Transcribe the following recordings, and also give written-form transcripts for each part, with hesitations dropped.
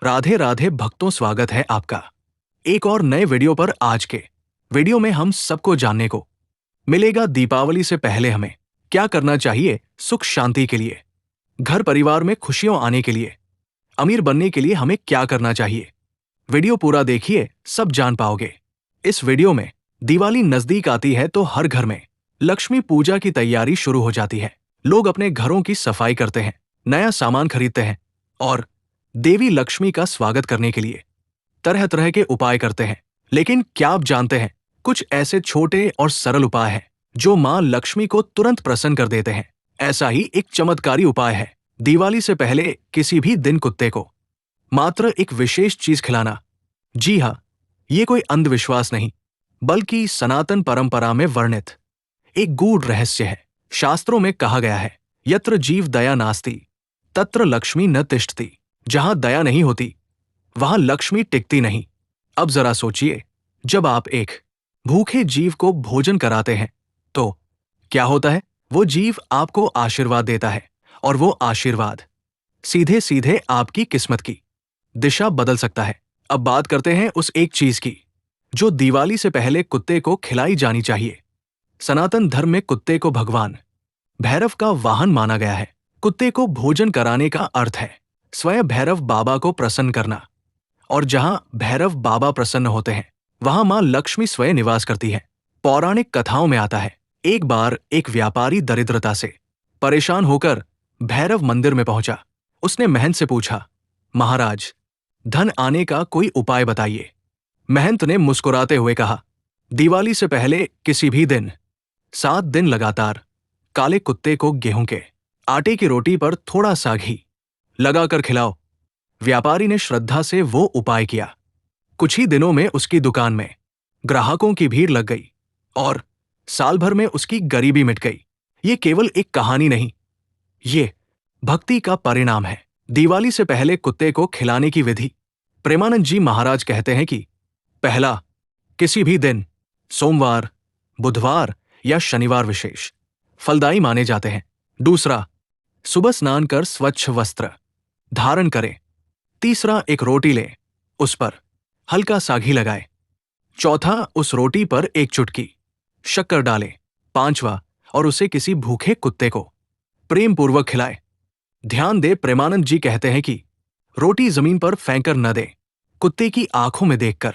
राधे राधे भक्तों, स्वागत है आपका एक और नए वीडियो पर। आज के वीडियो में हम सबको जानने को मिलेगा दीपावली से पहले हमें क्या करना चाहिए सुख शांति के लिए, घर परिवार में खुशियों आने के लिए, अमीर बनने के लिए हमें क्या करना चाहिए। वीडियो पूरा देखिए, सब जान पाओगे। इस वीडियो में दिवाली नजदीक आती है तो हर घर में लक्ष्मी पूजा की तैयारी शुरू हो जाती है। लोग अपने घरों की सफाई करते हैं, नया सामान खरीदते हैं और देवी लक्ष्मी का स्वागत करने के लिए तरह तरह के उपाय करते हैं। लेकिन क्या आप जानते हैं, कुछ ऐसे छोटे और सरल उपाय हैं जो मां लक्ष्मी को तुरंत प्रसन्न कर देते हैं। ऐसा ही एक चमत्कारी उपाय है दिवाली से पहले किसी भी दिन कुत्ते को मात्र एक विशेष चीज खिलाना। जी हाँ, ये कोई अंधविश्वास नहीं, बल्कि सनातन परंपरा में वर्णित एक गूढ़ रहस्य है। शास्त्रों में कहा गया है, यत्र जीव दया नास्ति तत्र लक्ष्मी न तिष्ठति। जहां दया नहीं होती वहां लक्ष्मी टिकती नहीं। अब जरा सोचिए, जब आप एक भूखे जीव को भोजन कराते हैं तो क्या होता है? वो जीव आपको आशीर्वाद देता है और वो आशीर्वाद सीधे सीधे आपकी किस्मत की दिशा बदल सकता है। अब बात करते हैं उस एक चीज की जो दिवाली से पहले कुत्ते को खिलाई जानी चाहिए। सनातन धर्म में कुत्ते को भगवान भैरव का वाहन माना गया है। कुत्ते को भोजन कराने का अर्थ है स्वयं भैरव बाबा को प्रसन्न करना, और जहां भैरव बाबा प्रसन्न होते हैं वहां मां लक्ष्मी स्वयं निवास करती है। पौराणिक कथाओं में आता है, एक बार एक व्यापारी दरिद्रता से परेशान होकर भैरव मंदिर में पहुंचा। उसने महंत से पूछा, महाराज, धन आने का कोई उपाय बताइए। महंत ने मुस्कुराते हुए कहा, दिवाली से पहले किसी भी दिन 7 दिन लगातार काले कुत्ते को गेहूं के आटे की रोटी पर थोड़ा सा घी लगाकर खिलाओ। व्यापारी ने श्रद्धा से वो उपाय किया। कुछ ही दिनों में उसकी दुकान में ग्राहकों की भीड़ लग गई और साल भर में उसकी गरीबी मिट गई। ये केवल एक कहानी नहीं, ये भक्ति का परिणाम है। दिवाली से पहले कुत्ते को खिलाने की विधि। प्रेमानंद जी महाराज कहते हैं कि पहला, किसी भी दिन सोमवार, बुधवार या शनिवार विशेष फलदायी माने जाते हैं। दूसरा, सुबह स्नान कर स्वच्छ वस्त्र धारण करें। तीसरा, एक रोटी लें, उस पर हल्का सा घी लगाएं। चौथा, उस रोटी पर एक चुटकी शक्कर डालें। पांचवा, और उसे किसी भूखे कुत्ते को प्रेम पूर्वक खिलाएं। ध्यान दे, प्रेमानंद जी कहते हैं कि रोटी जमीन पर फेंकर न दें, कुत्ते की आंखों में देखकर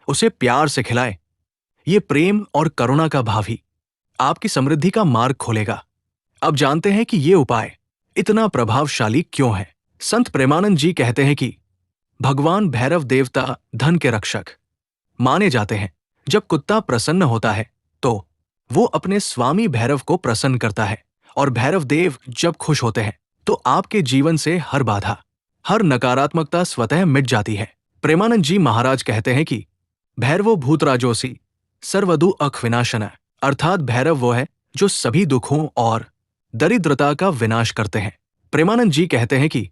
उसे प्यार से खिलाएं। ये प्रेम और करुणा का भाव ही आपकी समृद्धि का मार्ग खोलेगा। अब जानते हैं कि ये उपाय इतना प्रभावशाली क्यों है। संत प्रेमानंद जी कहते हैं कि भगवान भैरव देवता धन के रक्षक माने जाते हैं। जब कुत्ता प्रसन्न होता है तो वो अपने स्वामी भैरव को प्रसन्न करता है, और भैरव देव जब खुश होते हैं तो आपके जीवन से हर बाधा, हर नकारात्मकता स्वतः मिट जाती है। प्रेमानंद जी महाराज कहते हैं कि भैरवो भूतराजोसी सर्वदु अख विनाशन, अर्थात भैरव वो है जो सभी दुखों और दरिद्रता का विनाश करते हैं। प्रेमानंद जी कहते हैं कि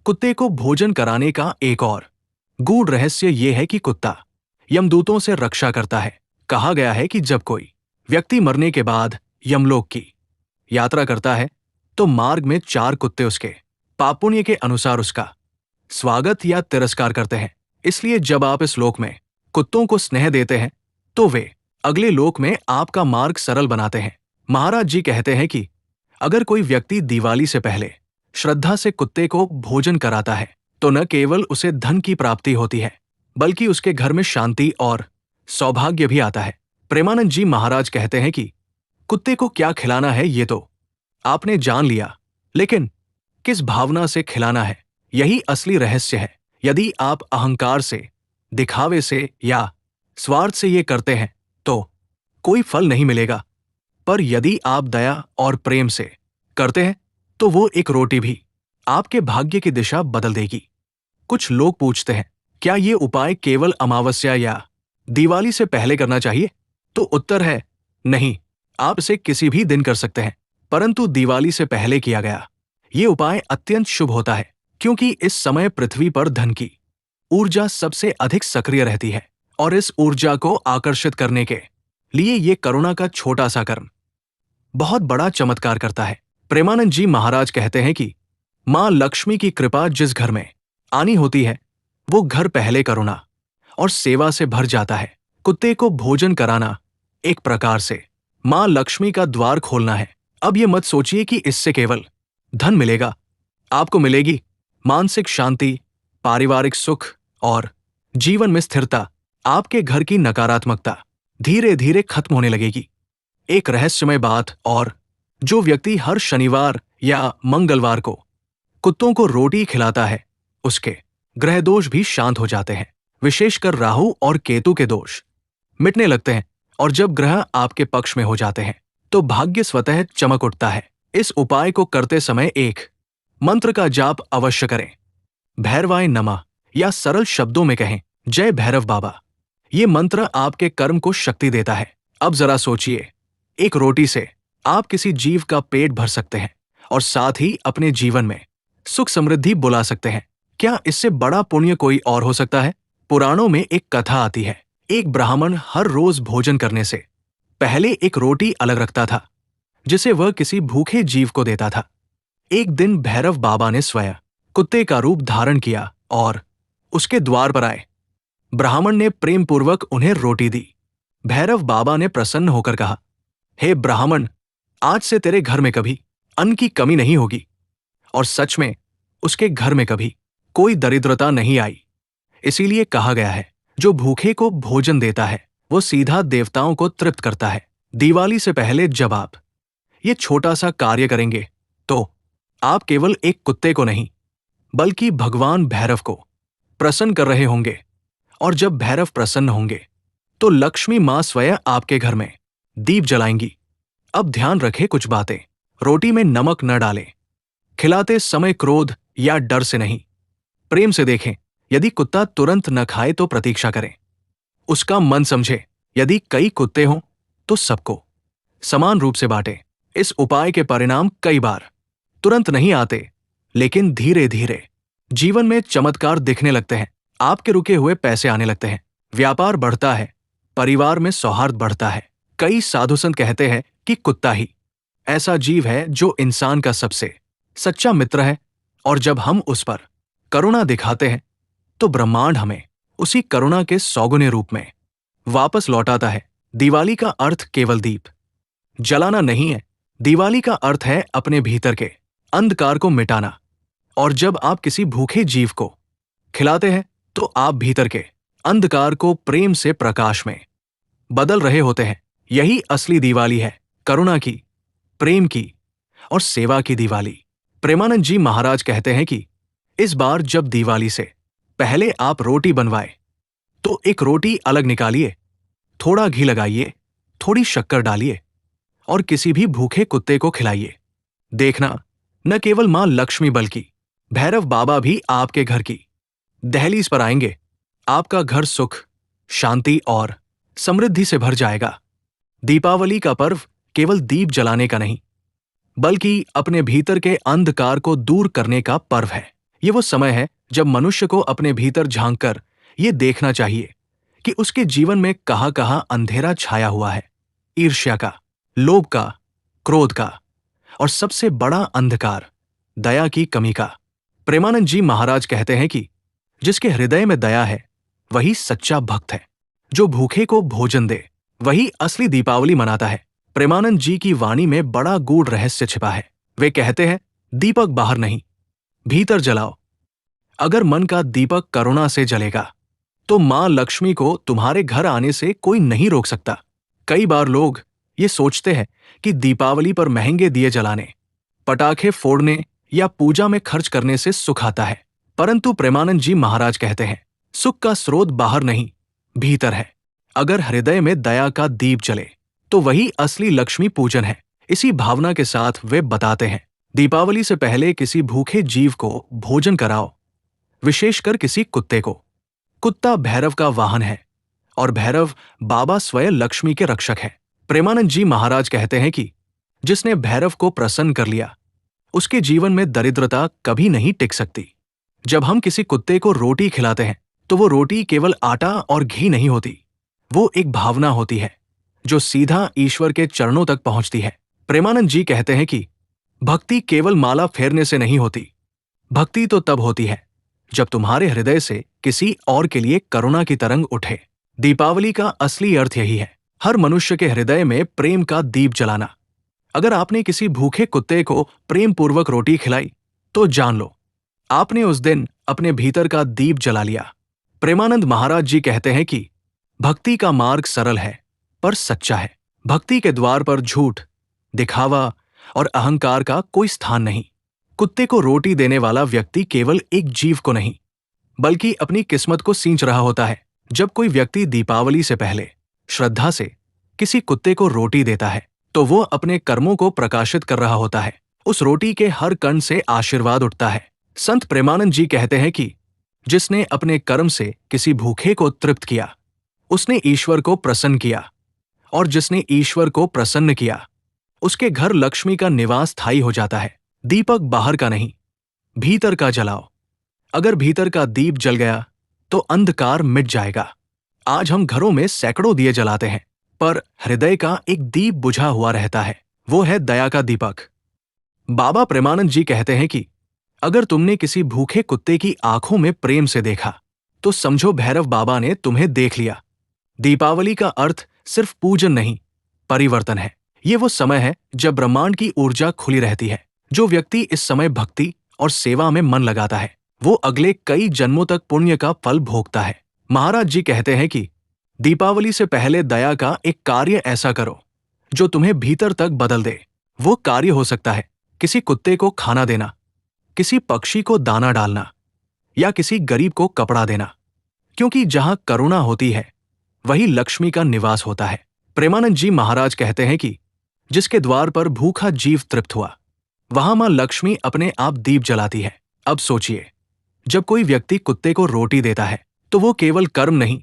कुत्ते को भोजन कराने का एक और गूढ़ रहस्य ये है कि कुत्ता यमदूतों से रक्षा करता है। कहा गया है कि जब कोई व्यक्ति मरने के बाद यमलोक की यात्रा करता है तो मार्ग में 4 कुत्ते उसके पाप पुण्य के अनुसार उसका स्वागत या तिरस्कार करते हैं। इसलिए जब आप इस लोक में कुत्तों को स्नेह देते हैं तो वे अगले लोक में आपका मार्ग सरल बनाते हैं। महाराज जी कहते हैं कि अगर कोई व्यक्ति दिवाली से पहले श्रद्धा से कुत्ते को भोजन कराता है तो न केवल उसे धन की प्राप्ति होती है, बल्कि उसके घर में शांति और सौभाग्य भी आता है। प्रेमानंद जी महाराज कहते हैं कि कुत्ते को क्या खिलाना है ये तो आपने जान लिया, लेकिन किस भावना से खिलाना है, यही असली रहस्य है। यदि आप अहंकार से, दिखावे से या स्वार्थ से ये करते हैं तो कोई फल नहीं मिलेगा, पर यदि आप दया और प्रेम से करते हैं तो वो एक रोटी भी आपके भाग्य की दिशा बदल देगी। कुछ लोग पूछते हैं, क्या ये उपाय केवल अमावस्या या दिवाली से पहले करना चाहिए? तो उत्तर है नहीं, आप इसे किसी भी दिन कर सकते हैं, परंतु दिवाली से पहले किया गया ये उपाय अत्यंत शुभ होता है, क्योंकि इस समय पृथ्वी पर धन की ऊर्जा सबसे अधिक सक्रिय रहती है, और इस ऊर्जा को आकर्षित करने के लिए ये करुणा का छोटा सा कर्म बहुत बड़ा चमत्कार करता है। प्रेमानंद जी महाराज कहते हैं कि मां लक्ष्मी की कृपा जिस घर में आनी होती है वो घर पहले करुणा और सेवा से भर जाता है। कुत्ते को भोजन कराना एक प्रकार से मां लक्ष्मी का द्वार खोलना है। अब ये मत सोचिए कि इससे केवल धन मिलेगा। आपको मिलेगी मानसिक शांति, पारिवारिक सुख और जीवन में स्थिरता। आपके घर की नकारात्मकता धीरे धीरे खत्म होने लगेगी। एक रहस्यमय बात, और जो व्यक्ति हर शनिवार या मंगलवार को कुत्तों को रोटी खिलाता है, उसके ग्रह दोष भी शांत हो जाते हैं। विशेषकर राहु और केतु के दोष मिटने लगते हैं, और जब ग्रह आपके पक्ष में हो जाते हैं तो भाग्य स्वतः चमक उठता है। इस उपाय को करते समय एक मंत्र का जाप अवश्य करें। भैरवाय नमः, या सरल शब्दों में कहें, जय भैरव बाबा। ये मंत्र आपके कर्म को शक्ति देता है। अब जरा सोचिए, एक रोटी से आप किसी जीव का पेट भर सकते हैं और साथ ही अपने जीवन में सुख समृद्धि बुला सकते हैं। क्या इससे बड़ा पुण्य कोई और हो सकता है? पुराणों में एक कथा आती है। एक ब्राह्मण हर रोज भोजन करने से पहले एक रोटी अलग रखता था, जिसे वह किसी भूखे जीव को देता था। एक दिन भैरव बाबा ने स्वयं कुत्ते का रूप धारण किया और उसके द्वार पर आए। ब्राह्मण ने प्रेम पूर्वक उन्हें रोटी दी। भैरव बाबा ने प्रसन्न होकर कहा, हे ब्राह्मण, आज से तेरे घर में कभी अन्न की कमी नहीं होगी। और सच में उसके घर में कभी कोई दरिद्रता नहीं आई। इसीलिए कहा गया है, जो भूखे को भोजन देता है वो सीधा देवताओं को तृप्त करता है। दिवाली से पहले जब आप ये छोटा सा कार्य करेंगे तो आप केवल एक कुत्ते को नहीं, बल्कि भगवान भैरव को प्रसन्न कर रहे होंगे। और जब भैरव प्रसन्न होंगे तो लक्ष्मी मां स्वयं आपके घर में दीप जलाएंगी। अब ध्यान रखें कुछ बातें। रोटी में नमक न डालें। खिलाते समय क्रोध या डर से नहीं, प्रेम से देखें। यदि कुत्ता तुरंत न खाए तो प्रतीक्षा करें। उसका मन समझे। यदि कई कुत्ते हों तो सबको समान रूप से बांटें। इस उपाय के परिणाम कई बार तुरंत नहीं आते, लेकिन धीरे धीरे जीवन में चमत्कार दिखने लगते हैं। आपके रुके हुए पैसे आने लगते हैं, व्यापार बढ़ता है, परिवार में सौहार्द बढ़ता है। कई साधु संत कहते हैं कि कुत्ता ही ऐसा जीव है जो इंसान का सबसे सच्चा मित्र है, और जब हम उस पर करुणा दिखाते हैं तो ब्रह्मांड हमें उसी करुणा के सौगुने रूप में वापस लौटाता है। दिवाली का अर्थ केवल दीप जलाना नहीं है। दिवाली का अर्थ है अपने भीतर के अंधकार को मिटाना। और जब आप किसी भूखे जीव को खिलाते हैं तो आप भीतर के अंधकार को प्रेम से प्रकाश में बदल रहे होते हैं। यही असली दिवाली है, करुणा की, प्रेम की और सेवा की दिवाली। प्रेमानंद जी महाराज कहते हैं कि इस बार जब दिवाली से पहले आप रोटी बनवाए तो एक रोटी अलग निकालिए, थोड़ा घी लगाइए, थोड़ी शक्कर डालिए और किसी भी भूखे कुत्ते को खिलाइए। देखना, न केवल मां लक्ष्मी बल्कि भैरव बाबा भी आपके घर की दहलीज पर आएंगे। आपका घर सुख, शांति और समृद्धि से भर जाएगा। दीपावली का पर्व केवल दीप जलाने का नहीं, बल्कि अपने भीतर के अंधकार को दूर करने का पर्व है। ये वो समय है जब मनुष्य को अपने भीतर झांककर ये देखना चाहिए कि उसके जीवन में कहां कहां अंधेरा छाया हुआ है। ईर्ष्या का, लोभ का, क्रोध का और सबसे बड़ा अंधकार दया की कमी का। प्रेमानंद जी महाराज कहते हैं कि जिसके हृदय में दया है वही सच्चा भक्त है। जो भूखे को भोजन दे वही असली दीपावली मनाता है। प्रेमानंद जी की वाणी में बड़ा गूढ़ रहस्य छिपा है। वे कहते हैं, दीपक बाहर नहीं, भीतर जलाओ। अगर मन का दीपक करुणा से जलेगा तो मां लक्ष्मी को तुम्हारे घर आने से कोई नहीं रोक सकता। कई बार लोग ये सोचते हैं कि दीपावली पर महंगे दिए जलाने, पटाखे फोड़ने या पूजा में खर्च करने से सुख आता है, परंतु प्रेमानंद जी महाराज कहते हैं, सुख का स्रोत बाहर नहीं, भीतर है। अगर हृदय में दया का दीप जले तो वही असली लक्ष्मी पूजन है। इसी भावना के साथ वे बताते हैं, दीपावली से पहले किसी भूखे जीव को भोजन कराओ, विशेषकर किसी कुत्ते को। कुत्ता भैरव का वाहन है और भैरव बाबा स्वयं लक्ष्मी के रक्षक है। प्रेमानंद जी महाराज कहते हैं कि जिसने भैरव को प्रसन्न कर लिया उसके जीवन में दरिद्रता कभी नहीं टिक सकती। जब हम किसी कुत्ते को रोटी खिलाते हैं तो वो रोटी केवल आटा और घी नहीं होती, वो एक भावना होती है जो सीधा ईश्वर के चरणों तक पहुंचती है। प्रेमानंद जी कहते हैं कि भक्ति केवल माला फेरने से नहीं होती, भक्ति तो तब होती है जब तुम्हारे हृदय से किसी और के लिए करुणा की तरंग उठे। दीपावली का असली अर्थ यही है, हर मनुष्य के हृदय में प्रेम का दीप जलाना। अगर आपने किसी भूखे कुत्ते को प्रेम पूर्वक रोटी खिलाई, तो जान लो आपने उस दिन अपने भीतर का दीप जला लिया। प्रेमानंद महाराज जी कहते हैं कि भक्ति का मार्ग सरल है पर सच्चा है। भक्ति के द्वार पर झूठ, दिखावा और अहंकार का कोई स्थान नहीं। कुत्ते को रोटी देने वाला व्यक्ति केवल एक जीव को नहीं, बल्कि अपनी किस्मत को सींच रहा होता है। जब कोई व्यक्ति दीपावली से पहले श्रद्धा से किसी कुत्ते को रोटी देता है, तो वो अपने कर्मों को प्रकाशित कर रहा होता है। उस रोटी के हर कण से आशीर्वाद उठता है। संत प्रेमानंद जी कहते हैं कि जिसने अपने कर्म से किसी भूखे को तृप्त किया, उसने ईश्वर को प्रसन्न किया, और जिसने ईश्वर को प्रसन्न किया, उसके घर लक्ष्मी का निवास स्थायी हो जाता है। दीपक बाहर का नहीं, भीतर का जलाओ। अगर भीतर का दीप जल गया तो अंधकार मिट जाएगा। आज हम घरों में सैकड़ों दिए जलाते हैं, पर हृदय का एक दीप बुझा हुआ रहता है, वो है दया का दीपक। बाबा प्रेमानंद जी कहते हैं कि अगर तुमने किसी भूखे कुत्ते की आंखों में प्रेम से देखा, तो समझो भैरव बाबा ने तुम्हें देख लिया। दीपावली का अर्थ सिर्फ पूजन नहीं, परिवर्तन है। ये वो समय है जब ब्रह्मांड की ऊर्जा खुली रहती है। जो व्यक्ति इस समय भक्ति और सेवा में मन लगाता है, वो अगले कई जन्मों तक पुण्य का फल भोगता है। महाराज जी कहते हैं कि दीपावली से पहले दया का एक कार्य ऐसा करो जो तुम्हें भीतर तक बदल दे। वो कार्य हो सकता है किसी कुत्ते को खाना देना, किसी पक्षी को दाना डालना, या किसी गरीब को कपड़ा देना, क्योंकि जहां करुणा होती है वही लक्ष्मी का निवास होता है। प्रेमानंद जी महाराज कहते हैं कि जिसके द्वार पर भूखा जीव तृप्त हुआ, वहां मां लक्ष्मी अपने आप दीप जलाती है। अब सोचिए, जब कोई व्यक्ति कुत्ते को रोटी देता है, तो वो केवल कर्म नहीं,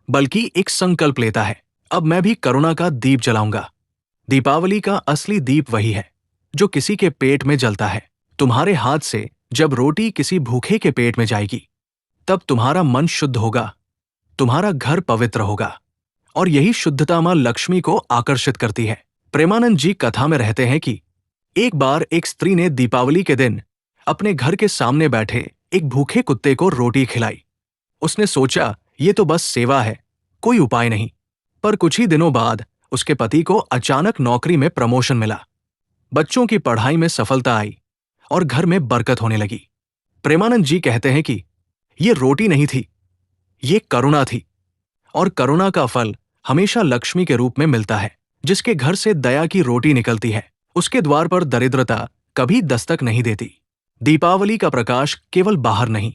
बल्कि एक संकल्प लेता है, अब मैं भी करुणा का दीप जलाऊंगा। दीपावली का असली दीप वही है जो किसी के पेट में जलता है। तुम्हारे हाथ से जब रोटी किसी भूखे के पेट में जाएगी, तब तुम्हारा मन शुद्ध होगा, तुम्हारा घर पवित्र होगा, और यही शुद्धता मां लक्ष्मी को आकर्षित करती है। प्रेमानंद जी कथा में रहते हैं कि एक बार एक स्त्री ने दीपावली के दिन अपने घर के सामने बैठे एक भूखे कुत्ते को रोटी खिलाई। उसने सोचा ये तो बस सेवा है, कोई उपाय नहीं। पर कुछ ही दिनों बाद उसके पति को अचानक नौकरी में प्रमोशन मिला, बच्चों की पढ़ाई में सफलता आई और घर में बरकत होने लगी। प्रेमानंद जी कहते हैं कि ये रोटी नहीं थी, ये करुणा थी, और करुणा का फल हमेशा लक्ष्मी के रूप में मिलता है। जिसके घर से दया की रोटी निकलती है, उसके द्वार पर दरिद्रता कभी दस्तक नहीं देती। दीपावली का प्रकाश केवल बाहर नहीं,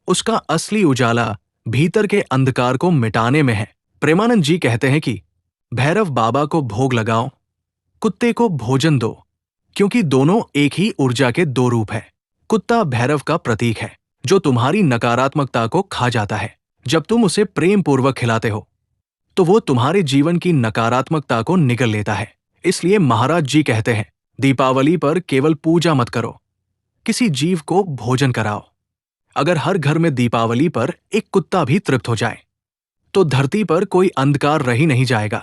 उसका असली उजाला भीतर के अंधकार को मिटाने में है। प्रेमानंद जी कहते हैं कि भैरव बाबा को भोग लगाओ, कुत्ते को भोजन दो, क्योंकि दोनों एक ही ऊर्जा के दो रूप है। कुत्ता भैरव का प्रतीक है, जो तुम्हारी नकारात्मकता को खा जाता है। जब तुम उसे प्रेम पूर्वक खिलाते हो, तो वो तुम्हारे जीवन की नकारात्मकता को निगल लेता है। इसलिए महाराज जी कहते हैं, दीपावली पर केवल पूजा मत करो, किसी जीव को भोजन कराओ। अगर हर घर में दीपावली पर एक कुत्ता भी तृप्त हो जाए, तो धरती पर कोई अंधकार रह ही नहीं जाएगा।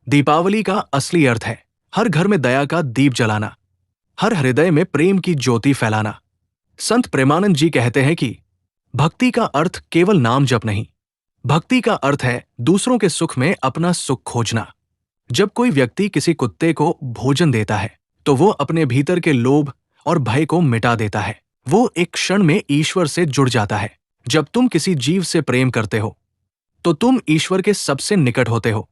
दीपावली का असली अर्थ है हर घर में दया का दीप जलाना, हर हृदय में प्रेम की ज्योति फैलाना। संत प्रेमानंद जी कहते हैं कि भक्ति का अर्थ केवल नाम जप नहीं, भक्ति का अर्थ है दूसरों के सुख में अपना सुख खोजना। जब कोई व्यक्ति किसी कुत्ते को भोजन देता है, तो वो अपने भीतर के लोभ और भय को मिटा देता है। वो एक क्षण में ईश्वर से जुड़ जाता है। जब तुम किसी जीव से प्रेम करते हो, तो तुम ईश्वर के सबसे निकट होते हो।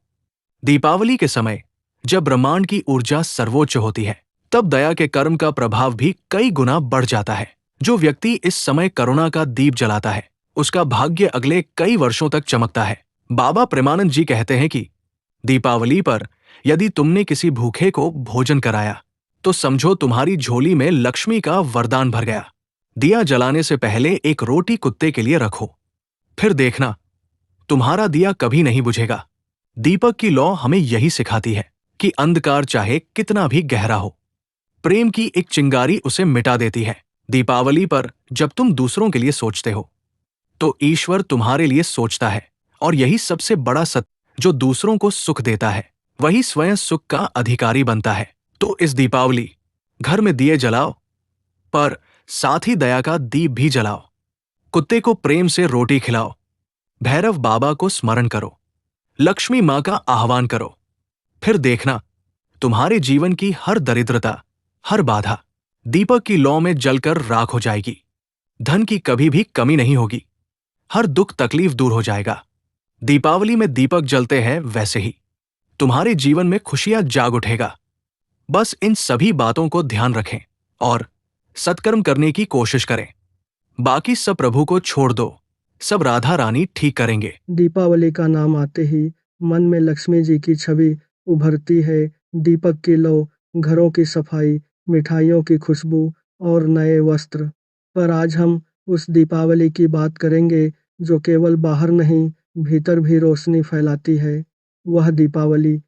दीपावली के समय जब ब्रह्मांड की ऊर्जा सर्वोच्च होती है, तब दया के कर्म का प्रभाव भी कई गुना बढ़ जाता है। जो व्यक्ति इस समय करुणा का दीप जलाता है, उसका भाग्य अगले कई वर्षों तक चमकता है। बाबा प्रेमानंद जी कहते हैं कि दीपावली पर यदि तुमने किसी भूखे को भोजन कराया, तो समझो तुम्हारी झोली में लक्ष्मी का वरदान भर गया। दिया जलाने से पहले एक रोटी कुत्ते के लिए रखो, फिर देखना तुम्हारा दिया कभी नहीं बुझेगा। दीपक की लौ हमें यही सिखाती है कि अंधकार चाहे कितना भी गहरा हो, प्रेम की एक चिंगारी उसे मिटा देती है। दीपावली पर जब तुम दूसरों के लिए सोचते हो, तो ईश्वर तुम्हारे लिए सोचता है, और यही सबसे बड़ा सत्य, जो दूसरों को सुख देता है वही स्वयं सुख का अधिकारी बनता है। तो इस दीपावली घर में दिए जलाओ, पर साथ ही दया का दीप भी जलाओ। कुत्ते को प्रेम से रोटी खिलाओ, भैरव बाबा को स्मरण करो, लक्ष्मी माँ का आह्वान करो। फिर देखना, तुम्हारे जीवन की हर दरिद्रता, हर बाधा दीपक की लौ में जलकर राख हो जाएगी। धन की कभी भी कमी नहीं होगी, हर दुख तकलीफ दूर हो जाएगा। दीपावली में दीपक जलते हैं वैसे ही तुम्हारे जीवन में खुशियां जाग उठेगा। बस इन सभी बातों को ध्यान रखें और सत्कर्म करने की कोशिश करें। बाकी सब प्रभु को छोड़ दो, सब राधा रानी ठीक करेंगे। दीपावली का नाम आते ही मन में लक्ष्मी जी की छवि उभरती है। दीपक की लौ, घरों की सफाई, मिठाइयों की खुशबू और नए वस्त्र। पर आज हम उस दीपावली की बात करेंगे जो केवल बाहर नहीं, भीतर भी रोशनी फैलाती है। वह दीपावली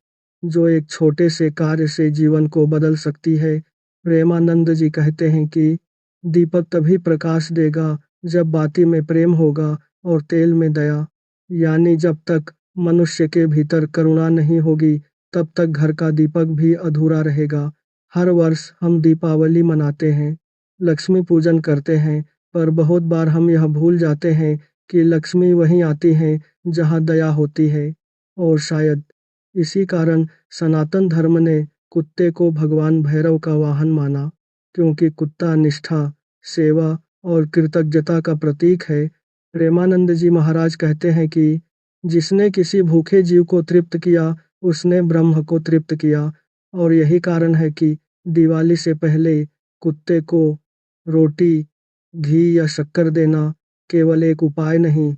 जो एक छोटे से कार्य से जीवन को बदल सकती है। प्रेमानंद जी कहते हैं कि दीपक तभी प्रकाश देगा जब बाती में प्रेम होगा और तेल में दया। यानी जब तक मनुष्य के भीतर करुणा नहीं होगी, तब तक घर का दीपक भी अधूरा रहेगा। हर वर्ष हम दीपावली मनाते हैं, लक्ष्मी पूजन करते हैं, पर बहुत बार हम यह भूल जाते हैं कि लक्ष्मी वहीं आती हैं जहाँ दया होती है। और शायद इसी कारण सनातन धर्म ने कुत्ते को भगवान भैरव का वाहन माना, क्योंकि कुत्ता निष्ठा, सेवा और कृतज्ञता का प्रतीक है। प्रेमानंद जी महाराज कहते हैं कि जिसने किसी भूखे जीव को तृप्त किया, उसने ब्रह्म को तृप्त किया। और यही कारण है कि दिवाली से पहले कुत्ते को रोटी, घी या शक्कर देना केवल एक उपाय नहीं,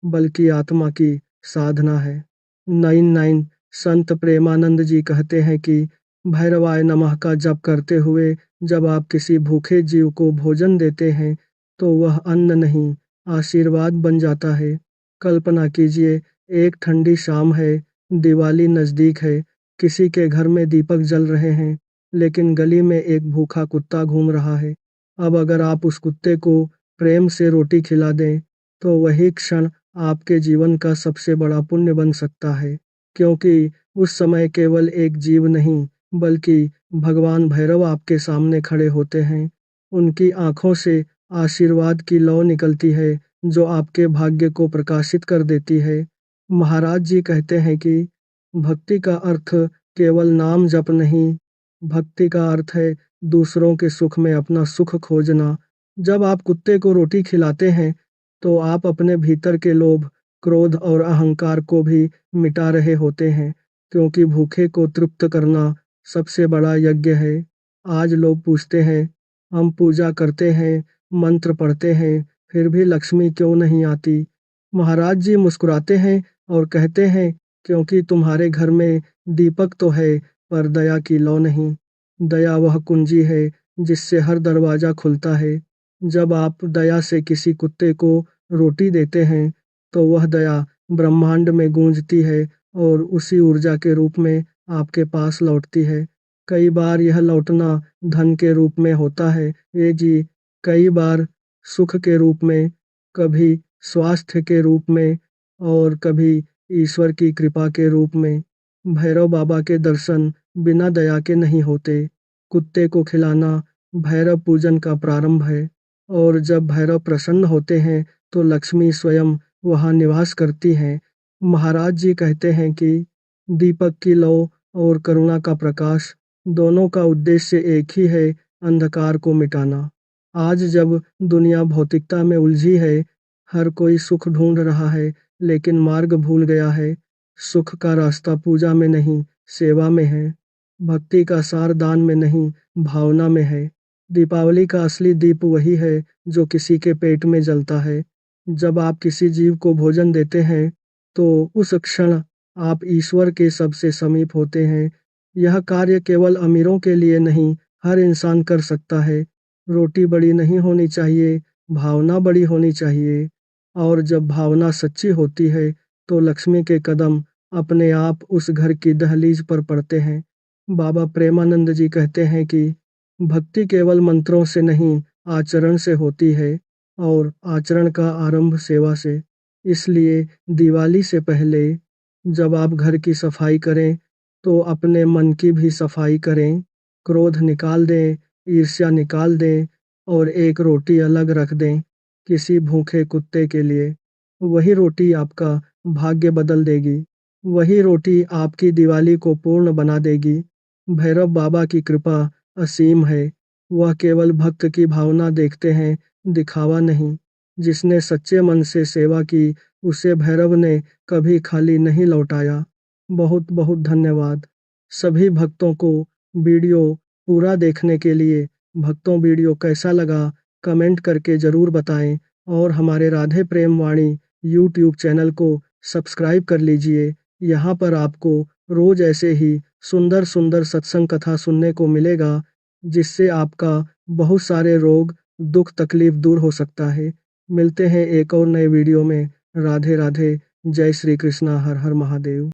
बल्कि आत्मा की साधना है। 9 संत प्रेमानंद जी कहते हैं कि भैरवाय नमः का जप करते हुए जब आप किसी भूखे जीव को भोजन देते हैं, तो वह अन्न नहीं, आशीर्वाद बन जाता है। कल्पना कीजिए, एक ठंडी शाम है, दिवाली नज़दीक है, किसी के घर में दीपक जल रहे हैं, लेकिन गली में एक भूखा कुत्ता घूम रहा है। अब अगर आप उस कुत्ते को प्रेम से रोटी खिला दें, तो वही क्षण आपके जीवन का सबसे बड़ा पुण्य बन सकता है, क्योंकि उस समय केवल एक जीव नहीं, बल्कि भगवान भैरव आपके सामने खड़े होते हैं। उनकी आंखों से आशीर्वाद की लौ निकलती है, जो आपके भाग्य को प्रकाशित कर देती है। महाराज जी कहते हैं कि भक्ति का अर्थ केवल नाम जप नहीं, भक्ति का अर्थ है दूसरों के सुख में अपना सुख खोजना। जब आप कुत्ते को रोटी खिलाते हैं, तो आप अपने भीतर के लोभ, क्रोध और अहंकार को भी मिटा रहे होते हैं, क्योंकि भूखे को तृप्त करना सबसे बड़ा यज्ञ है। आज लोग पूछते हैं, हम पूजा करते हैं, मंत्र पढ़ते हैं, फिर भी लक्ष्मी क्यों नहीं आती? महाराज जी मुस्कुराते हैं और कहते हैं, क्योंकि तुम्हारे घर में दीपक तो है, पर दया की लौ नहीं। दया वह कुंजी है जिससे हर दरवाजा खुलता है। जब आप दया से किसी कुत्ते को रोटी देते हैं, तो वह दया ब्रह्मांड में गूंजती है और उसी ऊर्जा के रूप में आपके पास लौटती है। कई बार यह लौटना धन के रूप में होता है, ये जी, कई बार सुख के रूप में, कभी स्वास्थ्य के रूप में और कभी ईश्वर की कृपा के रूप में। भैरव बाबा के दर्शन बिना दया के नहीं होते। कुत्ते को खिलाना भैरव पूजन का प्रारंभ है, और जब भैरव प्रसन्न होते हैं, तो लक्ष्मी स्वयं वहाँ निवास करती हैं। महाराज जी कहते हैं कि दीपक की लौ और करुणा का प्रकाश, दोनों का उद्देश्य एक ही है, अंधकार को मिटाना। आज जब दुनिया भौतिकता में उलझी है, हर कोई सुख ढूंढ रहा है, लेकिन मार्ग भूल गया है। सुख का रास्ता पूजा में नहीं, सेवा में है। भक्ति का सार दान में नहीं, भावना में है। दीपावली का असली दीप वही है जो किसी के पेट में जलता है। जब आप किसी जीव को भोजन देते हैं, तो उस क्षण आप ईश्वर के सबसे समीप होते हैं। यह कार्य केवल अमीरों के लिए नहीं, हर इंसान कर सकता है। रोटी बड़ी नहीं होनी चाहिए, भावना बड़ी होनी चाहिए। और जब भावना सच्ची होती है, तो लक्ष्मी के कदम अपने आप उस घर की दहलीज पर पड़ते हैं। बाबा प्रेमानंद जी कहते हैं कि भक्ति केवल मंत्रों से नहीं, आचरण से होती है, और आचरण का आरंभ सेवा से। इसलिए दिवाली से पहले जब आप घर की सफाई करें, तो अपने मन की भी सफाई करें। क्रोध निकाल दें, ईर्ष्या निकाल दें और एक रोटी अलग रख दें। किसी भूखे कुत्ते के लिए। वही रोटी आपका भाग्य बदल देगी। वही रोटी आपकी दिवाली को पूर्ण बना देगी। भैरव बाबा की कृपा असीम है। वह केवल भक्त की भावना देखते हैं, दिखावा नहीं। जिसने सच्चे मन से सेवा की, उसे भैरव ने कभी खाली नहीं लौटाया। बहुत बहुत धन्यवाद सभी भक्तों को वीडियो पूरा देखने के लिए। भक्तों, वीडियो कैसा लगा कमेंट करके ज़रूर बताएं और हमारे राधे प्रेम वाणी यूट्यूब चैनल को सब्सक्राइब कर लीजिए। यहाँ पर आपको रोज़ ऐसे ही सुंदर सुंदर सत्संग कथा सुनने को मिलेगा, जिससे आपका बहुत सारे रोग, दुख, तकलीफ दूर हो सकता है। मिलते हैं एक और नए वीडियो में। राधे राधे। जय श्री कृष्णा। हर हर महादेव।